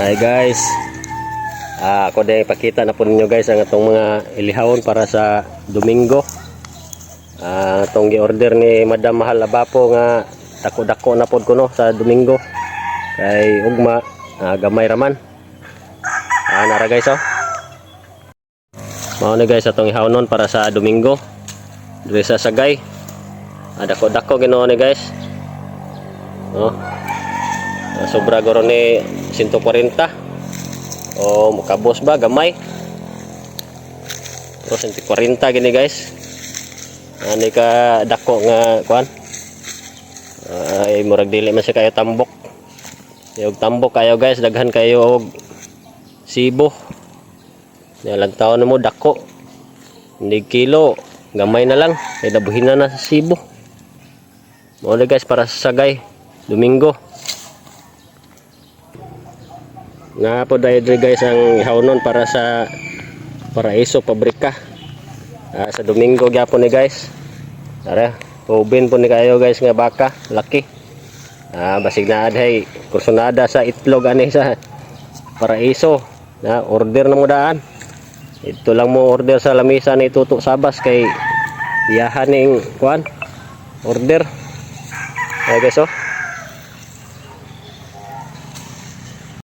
Hi guys. Ako din ipakita na po ninyo guys ang atong mga ilihawon para sa Domingo. Atong gi-order ni Madam Mahal Abapo nga dako-dako na pod kuno sa Domingo. Kay ugma gamay raman. Nara guys oh. Mao ni guys atong ihawon para sa Domingo. Diri sa Sagay. Dako-dako ginoo ni guys. Oh. Sobra goro ni 140 o mukabos ba gamay pero 140 gini guys. Ani ka dako nga kuan ay murag dili man siya kayo tambok. Yung tambok kayo guys, daghan kayo og sibo nilang taon mo dako hindi kilo gamay na lang kay dabuhin na sa sibo. Mo guys para sa Sagay Domingo. Nga po dahil guys ang ihawnon para sa Paraiso Pabrika sa Domingo gyapon ni guys. Tara, ubin po ni kayo guys nga baka laki. Basig na adhay kursunada sa itlog ani sa Paraiso na order na mo daan. Ito lang mo order sa lamisa ni Tutok Sabas kay iyahan ning kuan order. Ay guys oh.